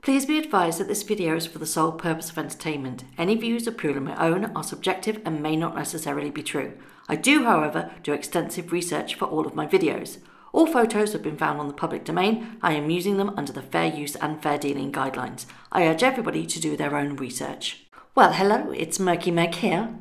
Please be advised that this video is for the sole purpose of entertainment. Any views are purely my own, are subjective and may not necessarily be true. I do, however, do extensive research for all of my videos. All photos have been found on the public domain. I am using them under the fair use and fair dealing guidelines. I urge everybody to do their own research. Well, hello, it's Murky Meg here.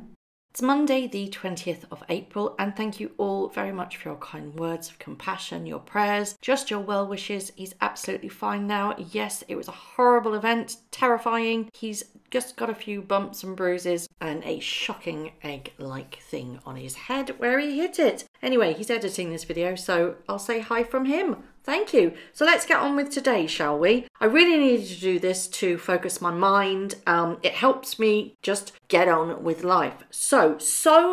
It's Monday the 20th of April, and thank you all very much for your kind words of compassion, your prayers, just your well wishes. He's absolutely fine now. Yes, it was a horrible event, terrifying. He's just got a few bumps and bruises and a shocking egg-like thing on his head where he hit it. Anyway, he's editing this video, so I'll say hi from him. Thank you. So let's get on with today, shall we? I really needed to do this to focus my mind. It helps me just get on with life. So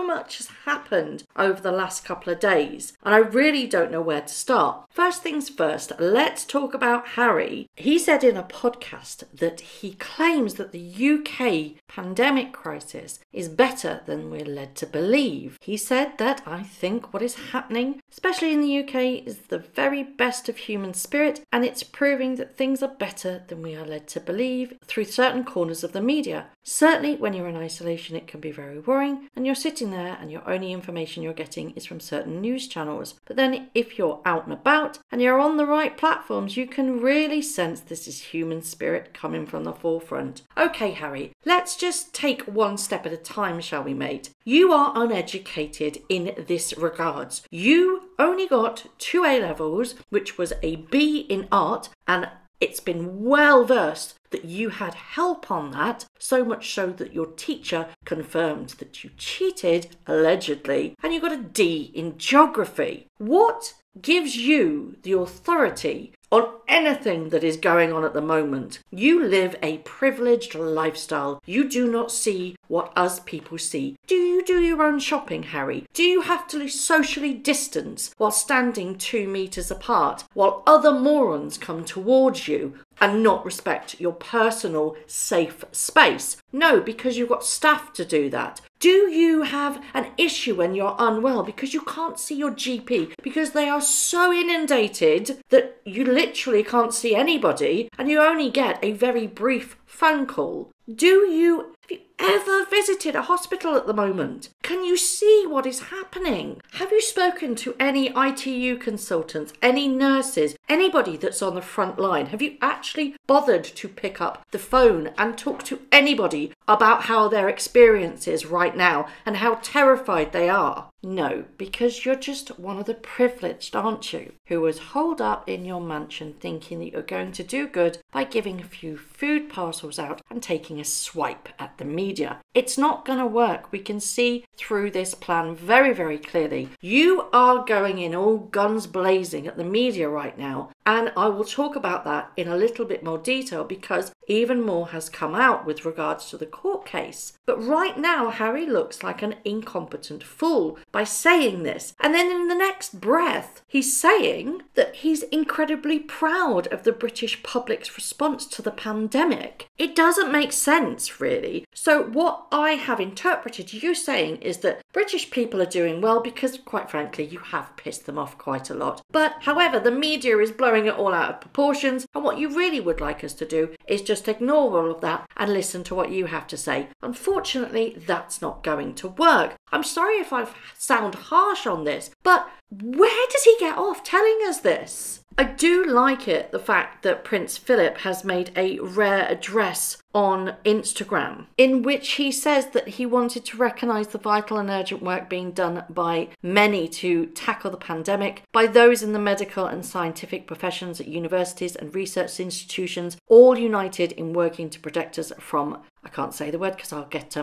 much has happened over the last couple of days, and I really don't know where to start. First things first, let's talk about Harry. He said in a podcast that he claims that the UK pandemic crisis is better than we're led to believe. He said that I think what is happening, especially in the UK, is the very best of human spirit, and it's proving that things are better than we are led to believe through certain corners of the media. Certainly when you're in isolation it can be very worrying, and you're sitting there and your only information you're getting is from certain news channels. But then if you're out and about and you're on the right platforms, you can really sense this is human spirit coming from the forefront. Okay, Harry, let's just take one step at a time, shall we, mate? You are uneducated in this regards. You only got 2 A-levels, which was a B in art, and it's been well versed that you had help on that, so much so that your teacher confirmed that you cheated, allegedly, and you got a D in geography. What gives you the authority on anything that is going on at the moment? You live a privileged lifestyle. You do not see what us people see. Do you do your own shopping, Harry? Do you have to socially distance while standing 2 meters apart while other morons come towards you and not respect your personal safe space? No, because you've got staff to do that. Do you have an issue when you're unwell because you can't see your GP because they are so inundated that you literally can't see anybody and you only get a very brief phone call? Have you ever visited a hospital at the moment? Can you see what is happening? Have you spoken to any ITU consultants, any nurses, anybody that's on the front line? Have you actually bothered to pick up the phone and talk to anybody about how their experience is right now and how terrified they are? No, because you're just one of the privileged, aren't you, who was holed up in your mansion thinking that you're going to do good by giving a few food parcels out and taking a swipe at the media. It's not going to work. We can see through this plan very, very clearly. You are going in all guns blazing at the media right now, and I will talk about that in a little bit more detail because even more has come out with regards to the court case. But right now, Harry looks like an incompetent fool by saying this. And then in the next breath, he's saying that he's incredibly proud of the British public's response to the pandemic. It doesn't make sense, really. So what I have interpreted you saying is that British people are doing well because, quite frankly, you have pissed them off quite a lot. But, however, the media is blowing it all out of proportions, and what you really would like us to do is just ignore all of that and listen to what you have to say. Unfortunately, that's not going to work. I'm sorry if I sound harsh on this, but where does he get off telling us this? I do like it, the fact that Prince Philip has made a rare address on Instagram in which he says that he wanted to recognise the vital and urgent work being done by many to tackle the pandemic, by those in the medical and scientific professions at universities and research institutions, all united in working to protect us from, I can't say the word because I'll get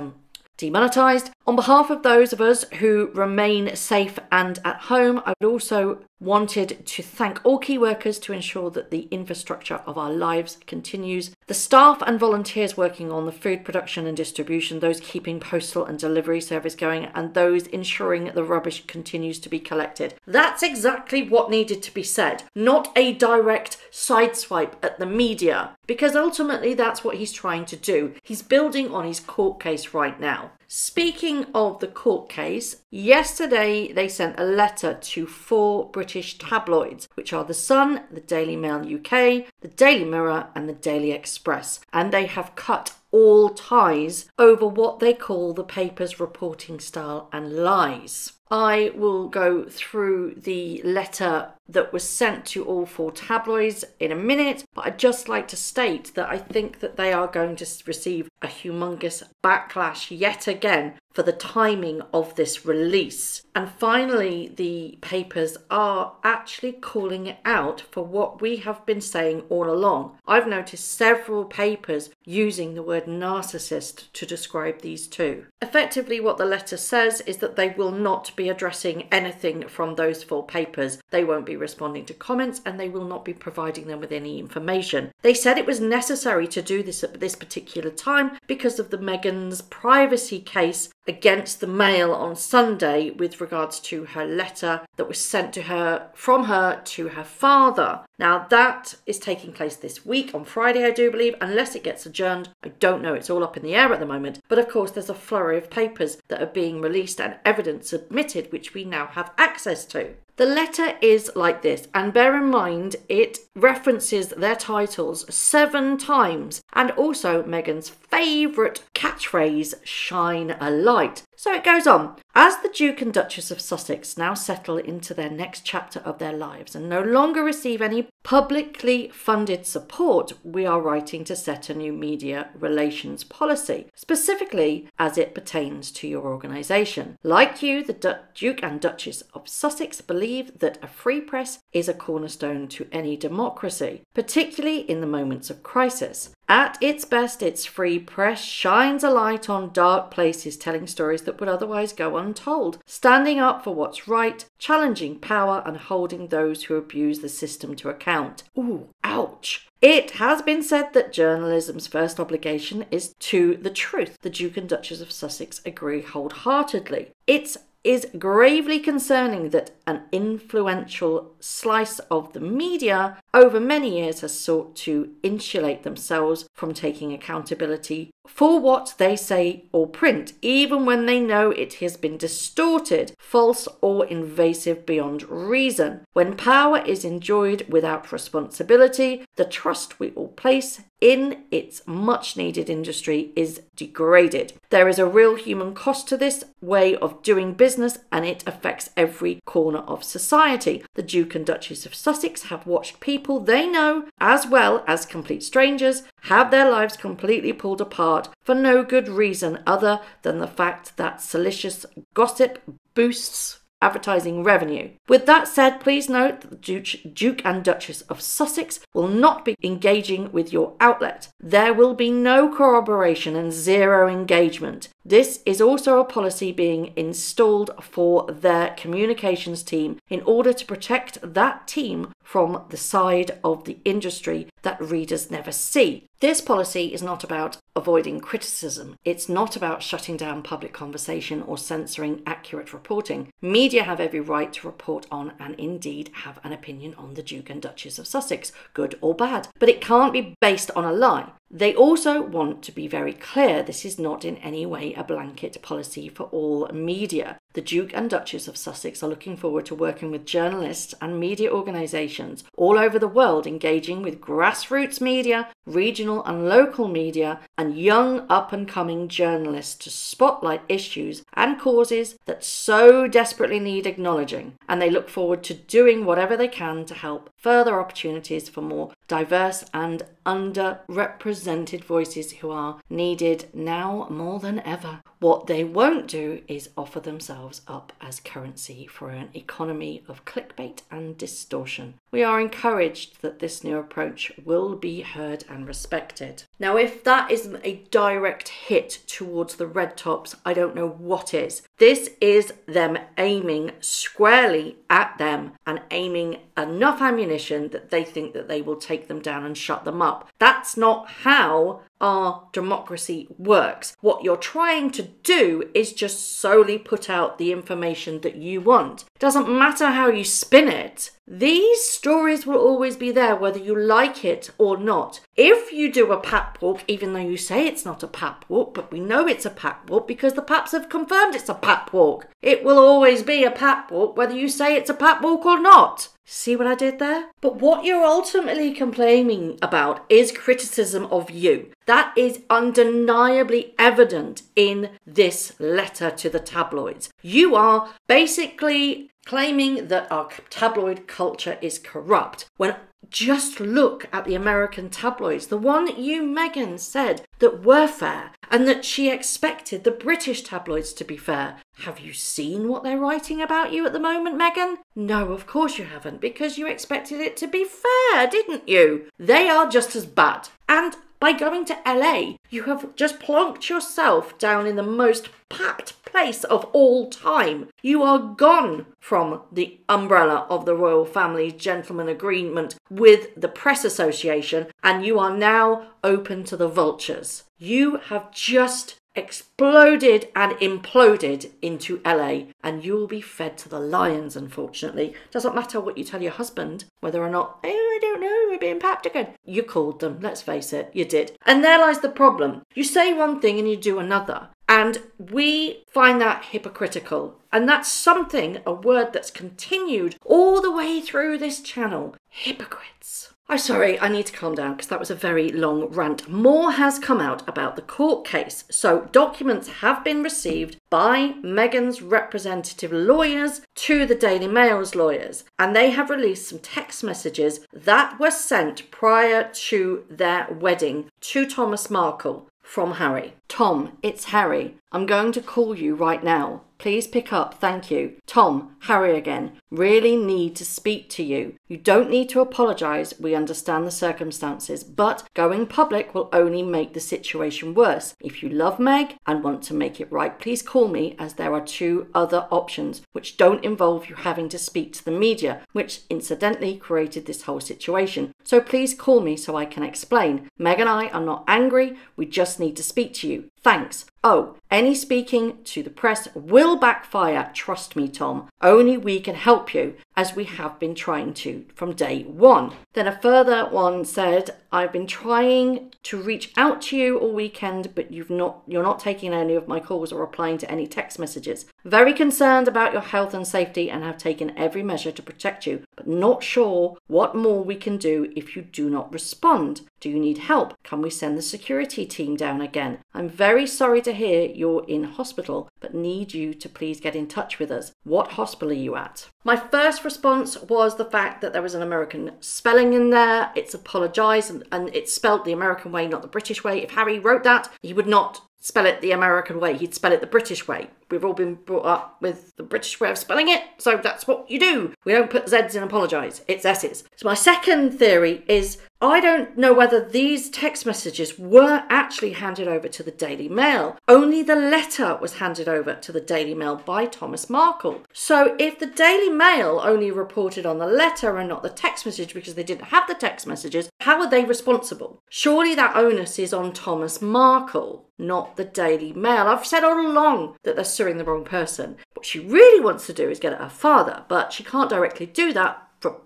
demonetised. On behalf of those of us who remain safe and at home, I would also wanted to thank all key workers to ensure that the infrastructure of our lives continues. The staff and volunteers working on the food production and distribution, those keeping postal and delivery service going, and those ensuring the rubbish continues to be collected. That's exactly what needed to be said, not a direct sideswipe at the media, because ultimately that's what he's trying to do. He's building on his court case right now. Speaking of the court case, yesterday they sent a letter to 4 British tabloids, which are The Sun, the Daily Mail UK, the Daily Mirror and the Daily Express, and they have cut all ties over what they call the paper's reporting style and lies. I will go through the letter that was sent to all 4 tabloids in a minute, but I'd just like to state that I think that they are going to receive a humongous backlash yet again for the timing of this release. And finally, the papers are actually calling it out for what we have been saying all along. I've noticed several papers using the word narcissist to describe these two. Effectively, what the letter says is that they will not be addressing anything from those 4 papers. They won't be responding to comments and they will not be providing them with any information. They said it was necessary to do this at this particular time because of the Meghan's privacy case against the Mail on Sunday with regards to her letter that was sent to her from her to her father. Now that is taking place this week on Friday, I do believe, unless it gets adjourned. I don't know, it's all up in the air at the moment. But of course there's a flurry of papers that are being released and evidence submitted which we now have access to. The letter is like this, and bear in mind it references their titles 7 times and also Meghan's favourite catchphrase, shine a light. So it goes on. As the Duke and Duchess of Sussex now settle into their next chapter of their lives and no longer receive any publicly funded support, we are writing to set a new media relations policy, specifically as it pertains to your organisation. Like you, the Duke and Duchess of Sussex believe that a free press is a cornerstone to any democracy, particularly in the moments of crisis. At its best, its free press shines a light on dark places, telling stories that would otherwise go untold, standing up for what's right, challenging power and holding those who abuse the system to account. Ooh, ouch. It has been said that journalism's first obligation is to the truth. The Duke and Duchess of Sussex agree wholeheartedly. It is gravely concerning that an influential slice of the media over many years has sought to insulate themselves from taking accountability for what they say or print, even when they know it has been distorted, false or invasive beyond reason. When power is enjoyed without responsibility, the trust we all place in its much-needed industry is degraded. There is a real human cost to this way of doing business and it affects every corner of society. The Duke and Duchess of Sussex have watched people they know, as well as complete strangers, have their lives completely pulled apart for no good reason other than the fact that salacious gossip boosts advertising revenue. With that said, please note that the Duke and Duchess of Sussex will not be engaging with your outlet. There will be no corroboration and zero engagement. This is also a policy being installed for their communications team in order to protect that team from the side of the industry that readers never see. This policy is not about avoiding criticism. It's not about shutting down public conversation or censoring accurate reporting. Media have every right to report on and indeed have an opinion on the Duke and Duchess of Sussex, good or bad, but it can't be based on a lie. They also want to be very clear this is not in any way a blanket policy for all media. The Duke and Duchess of Sussex are looking forward to working with journalists and media organisations all over the world, engaging with grassroots media, regional and local media, and young up-and-coming journalists to spotlight issues and causes that so desperately need acknowledging. And they look forward to doing whatever they can to help further opportunities for more diverse and underrepresented voices who are needed now more than ever. What they won't do is offer themselves up as currency for an economy of clickbait and distortion. We are encouraged that this new approach will be heard and respected. Now, if that isn't a direct hit towards the red tops, I don't know what is. This is them aiming squarely at them and aiming enough ammunition that they think that they will take them down and shut them up. That's not how our democracy works. What you're trying to do is just solely put out the information that you want. It doesn't matter how you spin it. These stories will always be there, whether you like it or not. If you do a pap walk, even though you say it's not a pap walk, but we know it's a pap walk because the paps have confirmed it's a pap walk. It will always be a pap walk, whether you say it's a pap walk or not. See what I did there? But what you're ultimately complaining about is criticism of you. That is undeniably evident in this letter to the tabloids. You are basically claiming that our tabloid culture is corrupt, when just look at the American tabloids, the one that you, Meghan, said that were fair and that she expected the British tabloids to be fair. Have you seen what they're writing about you at the moment, Meghan? No, of course you haven't, because you expected it to be fair, didn't you? They are just as bad. And by going to LA, you have just plonked yourself down in the most packed place of all time. You are gone from the umbrella of the royal family's gentleman agreement with the Press Association, and you are now open to the vultures. You have just exploded and imploded into LA, and you will be fed to the lions, unfortunately. Doesn't matter what you tell your husband, whether or not, oh, I don't know, we're being papped again. You called them, let's face it, you did. And there lies the problem. You say one thing and you do another. And we find that hypocritical. And that's something, a word that's continued all the way through this channel. Hypocrites. I'm sorry, I need to calm down because that was a very long rant. More has come out about the court case. So documents have been received by Meghan's representative lawyers to the Daily Mail's lawyers. And they have released some text messages that were sent prior to their wedding to Thomas Markle from Harry. Tom, it's Harry. I'm going to call you right now. Please pick up, thank you. Tom, Harry again. Really need to speak to you. You don't need to apologise, we understand the circumstances, but going public will only make the situation worse. If you love Meg and want to make it right, please call me, as there are 2 other options which don't involve you having to speak to the media, which incidentally created this whole situation. So please call me so I can explain. Meg and I are not angry, we just need to speak to you. Thanks. Oh, any speaking to the press will backfire, trust me, Tom. Only we can help you, as we have been trying to from day one. Then a further one said, I've been trying to reach out to you all weekend, but you're not taking any of my calls or replying to any text messages. Very concerned about your health and safety and have taken every measure to protect you, but not sure what more we can do if you do not respond. Do you need help? Can we send the security team down again? I'm very sorry to hear you're in hospital, but need you to please get in touch with us. What hospital are you at? My first response was the fact that there was an American spelling in there. It's apologised and it's spelt the American way, not the British way. If Harry wrote that, he would not spell it the American way. He'd spell it the British way. We've all been brought up with the British way of spelling it, so that's what you do. We don't put Z's in apologise, it's S's. So my second theory is, I don't know whether these text messages were actually handed over to the Daily Mail. Only the letter was handed over to the Daily Mail by Thomas Markle. So if the Daily Mail only reported on the letter and not the text message because they didn't have the text messages, how are they responsible? Surely that onus is on Thomas Markle, not the Daily Mail. I've said all along that they're suing the wrong person. What she really wants to do is get at her father, but she can't directly do that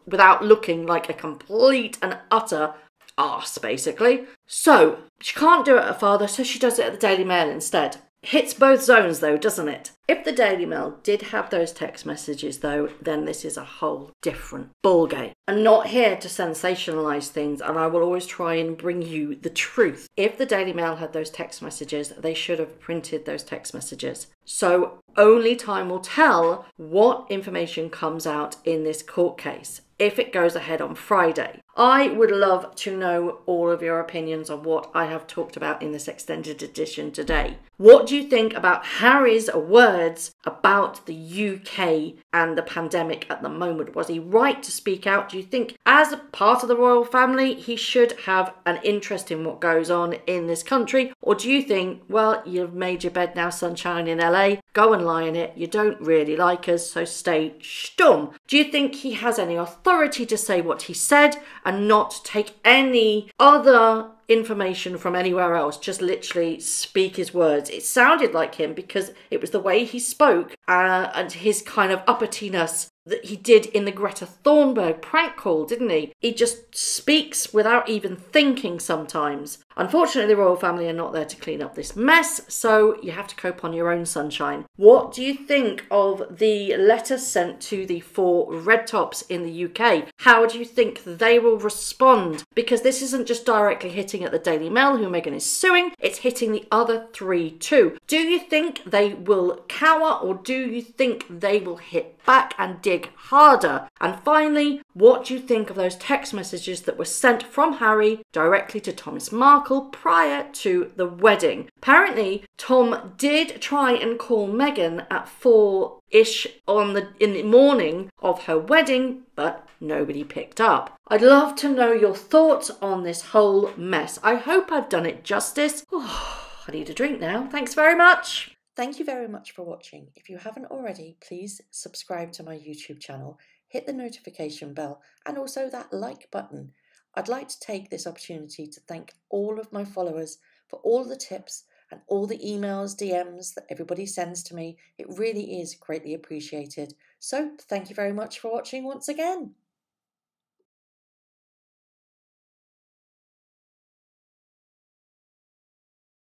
without looking like a complete and utter arse, basically. So she can't do it at her father, so she does it at the Daily Mail instead. Hits both zones though, doesn't it? If the Daily Mail did have those text messages though, then this is a whole different ballgame. I'm not here to sensationalise things, and I will always try and bring you the truth. If the Daily Mail had those text messages, they should have printed those text messages. So only time will tell what information comes out in this court case if it goes ahead on Friday. I would love to know all of your opinions on what I have talked about in this extended edition today. What do you think about Harry's words about the UK and the pandemic at the moment? Was he right to speak out? Do you think as a part of the royal family he should have an interest in what goes on in this country? Or do you think, well, you've made your bed now, sunshine in LA, go and lie in it, you don't really like us, so stay stum? Do you think he has any authority to say what he said and not take any other information from anywhere else, just literally speak his words? It sounded like him because it was the way he spoke and his kind of uppityness that he did in the Greta Thunberg prank call, didn't he? He just speaks without even thinking sometimes. Unfortunately, the royal family are not there to clean up this mess, so you have to cope on your own, sunshine. What do you think of the letter sent to the 4 red tops in the UK? How do you think they will respond? Because this isn't just directly hitting at the Daily Mail, who Meghan is suing, it's hitting the other 3 too. Do you think they will cower, or do you think they will hit back and dig harder? And finally, what do you think of those text messages that were sent from Harry directly to Thomas Markle prior to the wedding? Apparently, Tom did try and call Meghan at 4-ish in the morning of her wedding, but nobody picked up. I'd love to know your thoughts on this whole mess. I hope I've done it justice. I need a drink now. Thanks very much. Thank you very much for watching. If you haven't already, please subscribe to my YouTube channel, hit the notification bell, and also that like button. I'd like to take this opportunity to thank all of my followers for all the tips and all the emails, DMs that everybody sends to me. It really is greatly appreciated. So thank you very much for watching once again.